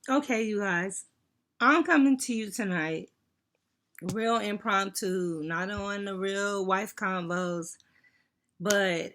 Okay, you guys, I'm coming to you tonight, real impromptu, not on the real wife combos, but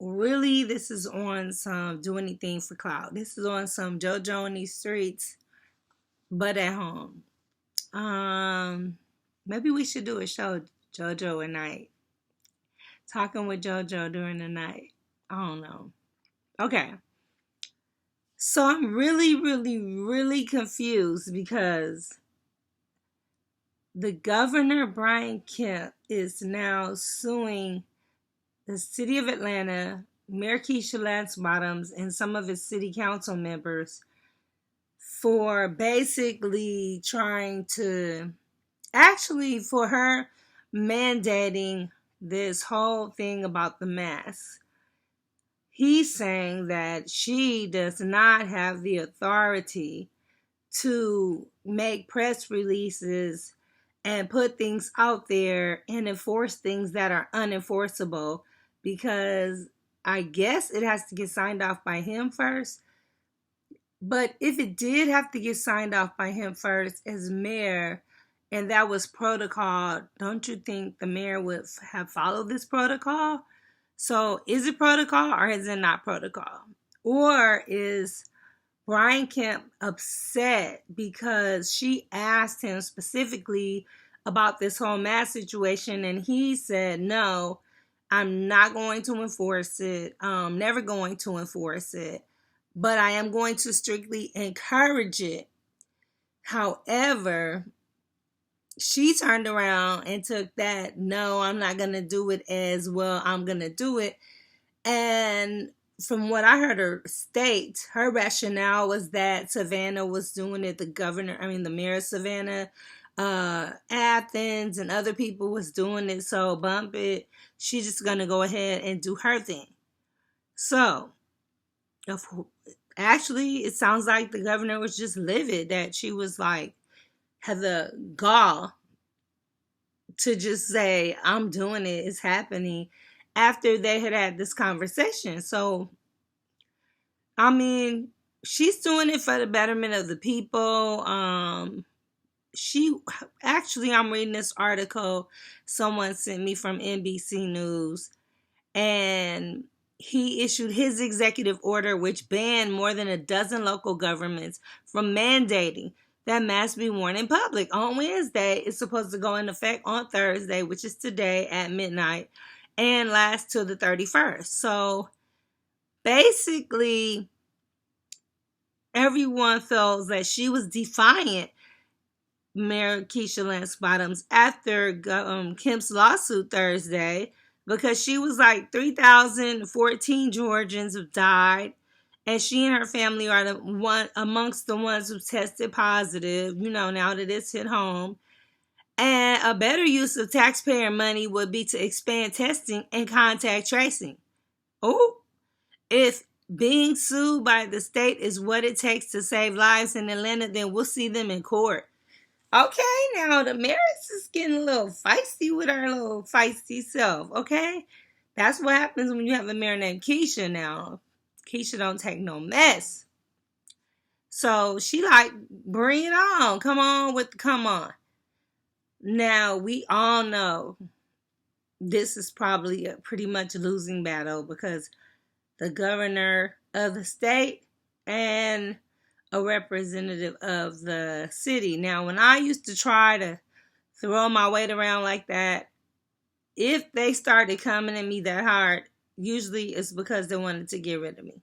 really, this is on some do anything for clout. This is on some JoJo in these streets, but at home. Um, Maybe we should do a show, JoJo at night, talking with JoJo during the night. I don't know. Okay, so I'm really confused because the governor, Brian Kemp, is now suing the city of Atlanta, Mayor Keisha Lance Bottoms, and some of his city council members for basically trying to, actually, for her mandating this whole thing about the mask. He's saying that she does not have the authority to make press releases and put things out there and enforce things that are unenforceable because I guess it has to get signed off by him first. But if it did have to get signed off by him first as mayor and that was protocol, don't you think the mayor would have followed this protocol? So is it protocol or is it not protocol? Or is Brian Kemp upset because she asked him specifically about this whole mask situation and he said, no, I'm not going to enforce it. I'm never going to enforce it, but I am going to strictly encourage it. However, she turned around and took that, no, I'm not going to do it as well. I'm going to do it. And from what I heard her state, her rationale was that Savannah was doing it. The mayor of Savannah, Athens, and other people was doing it. So bump it. She's just gonna go ahead and do her thing. So, actually, it sounds like the governor was just livid that she was like had the gall to just say, "I'm doing it. It's happening." After they had this conversation. So I mean, she's doing it for the betterment of the people. I'm reading this article someone sent me from NBC News, and he issued his executive order, which banned more than a dozen local governments from mandating that masks be worn in public on Wednesday. It's supposed to go into effect on Thursday, which is today at midnight, and last till the 31st. So basically, everyone felt that she was defiant, Mayor Keisha Lance Bottoms, after Kemp's lawsuit Thursday, because she was like 3,014 Georgians have died, and she and her family are amongst the ones who tested positive, now that it's hit home. And a better use of taxpayer money would be to expand testing and contact tracing. Oh, if being sued by the state is what it takes to save lives in Atlanta, then we'll see them in court. Okay, now the Maris is getting a little feisty with her little feisty self, okay? That's what happens when you have a mayor named Keisha now. Keisha don't take no mess. So she like, bring it on. Come on. Now, we all know this is probably a pretty much losing battle because the governor of the state and a representative of the city. Now, when I used to try to throw my weight around like that, if they started coming at me that hard, usually it's because they wanted to get rid of me.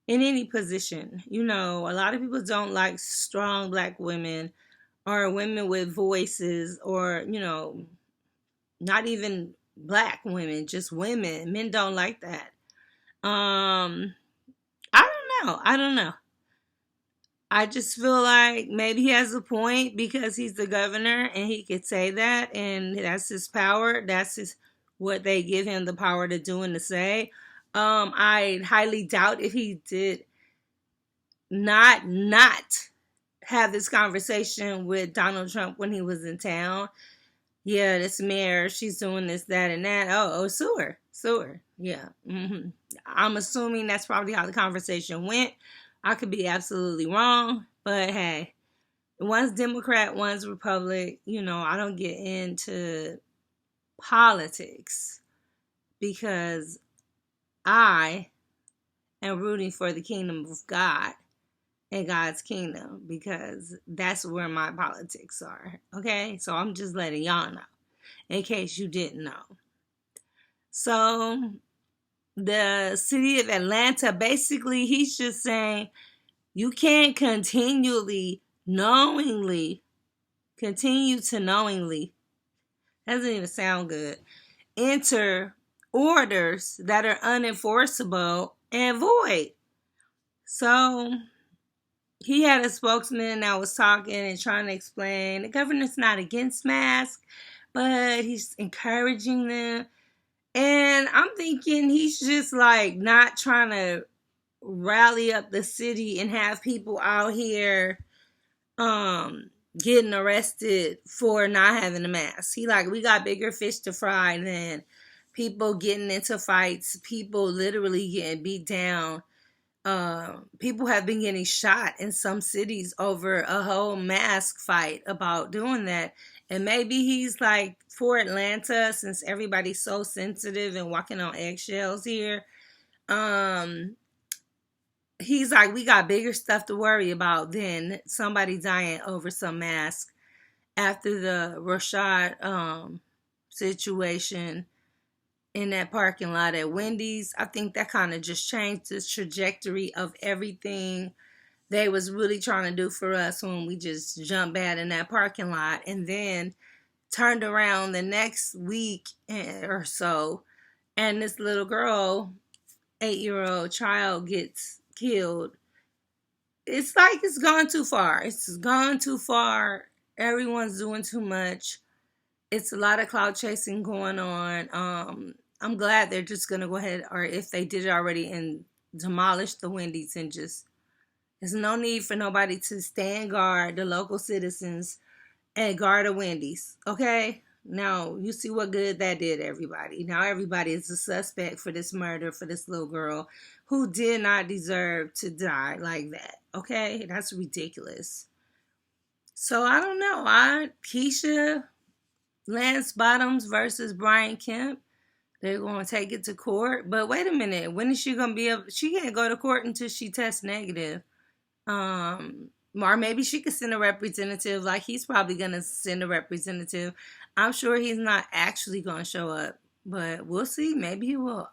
In any position, a lot of people don't like strong black women or women with voices or, not even black women, just women. Men don't like that. I don't know. I just feel like maybe he has a point because he's the governor and he could say that and that's his power. What they give him the power to do and to say. I highly doubt if he did not have this conversation with Donald Trump when he was in town. Yeah, this mayor, she's doing this, that, and that. Oh, sue her. Yeah. I'm assuming that's probably how the conversation went. I could be absolutely wrong, but hey, one's Democrat, one's Republic. I don't get into politics because I am rooting for the kingdom of God and God's kingdom because that's where my politics are. Okay? So I'm just letting y'all know in case you didn't know. So the city of Atlanta, basically, he's just saying you can't continue to knowingly, doesn't even sound good, enter orders that are unenforceable and void. So he had a spokesman that was talking and trying to explain the governor's not against masks, but he's encouraging them. And I'm thinking he's just like not trying to rally up the city and have people out here getting arrested for not having a mask. He like, we got bigger fish to fry than people getting into fights, people literally getting beat down. People have been getting shot in some cities over a whole mask fight about doing that. And maybe he's like for Atlanta, since everybody's so sensitive and walking on eggshells here. He's like, we got bigger stuff to worry about than somebody dying over some mask after the Rashad situation in that parking lot at Wendy's. I think that kind of just changed the trajectory of everything they was really trying to do for us when we just jumped bad in that parking lot, and then turned around the next week or so, and this little girl, 8-year-old child, gets killed. It's like it's gone too far. It's gone too far. Everyone's doing too much. It's a lot of clout chasing going on. I'm glad they're just going to go ahead, or if they did it already, and demolish the Wendy's and just, there's no need for nobody to stand guard the local citizens and guard a Wendy's. Okay? Now, you see what good that did everybody. Now everybody is a suspect for this murder for this little girl who did not deserve to die like that. Okay? That's ridiculous. So I don't know. Keisha, Lance Bottoms versus Brian Kemp. They're going to take it to court. But wait a minute. When is she going to be able... She can't go to court until she tests negative. Or maybe she could send a representative. Like, he's probably going to send a representative. I'm sure he's not actually going to show up. But we'll see. Maybe he will.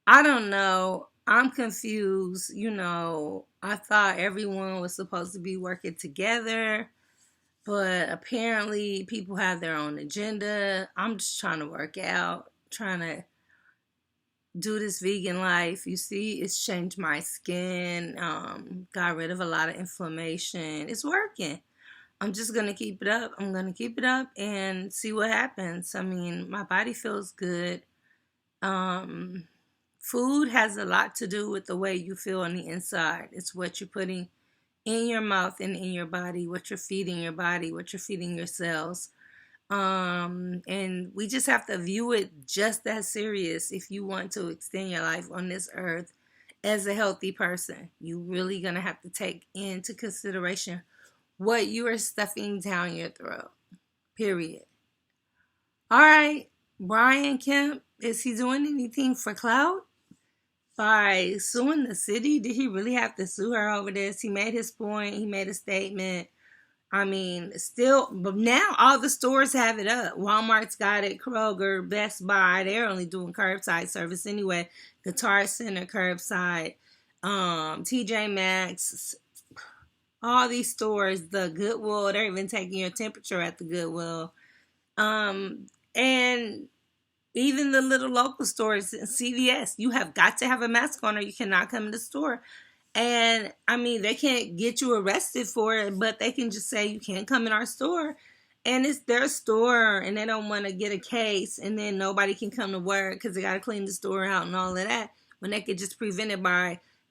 I don't know. I'm confused. I thought everyone was supposed to be working together. But apparently people have their own agenda. I'm just trying to work out. Trying to do this vegan life. You see, it's changed my skin. Got rid of a lot of inflammation. It's working. I'm just going to keep it up. I'm going to keep it up and see what happens. I mean, my body feels good. Food has a lot to do with the way you feel on the inside. It's what you're putting in your mouth and in your body, what you're feeding your body, what you're feeding your cells. And we just have to view it just that serious. If you want to extend your life on this earth as a healthy person, you really gonna have to take into consideration what you are stuffing down your throat. Period. All right, Brian Kemp, is he doing anything for clout by suing the city? Did he really have to sue her over this? He made his point. He made a statement. I mean, still, but now all the stores have it up. Walmart's got it, Kroger, Best Buy, they're only doing curbside service anyway. Guitar Center, curbside, TJ Maxx, all these stores, the Goodwill, they're even taking your temperature at the Goodwill. And even the little local stores, CVS, you have got to have a mask on or you cannot come to the store. And, I mean, they can't get you arrested for it, but they can just say you can't come in our store. And it's their store, and they don't want to get a case, and then nobody can come to work because they got to clean the store out and all of that, when they could just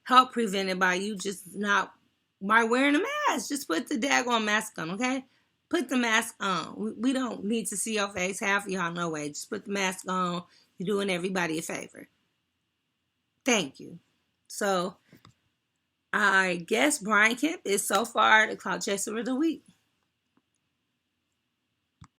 help prevent it by you just not, by wearing a mask. Just put the daggone mask on, okay? Put the mask on. We don't need to see your face. Half of y'all no way. Just put the mask on. You're doing everybody a favor. Thank you. So... I guess Brian Kemp is so far the clout chaser of the week.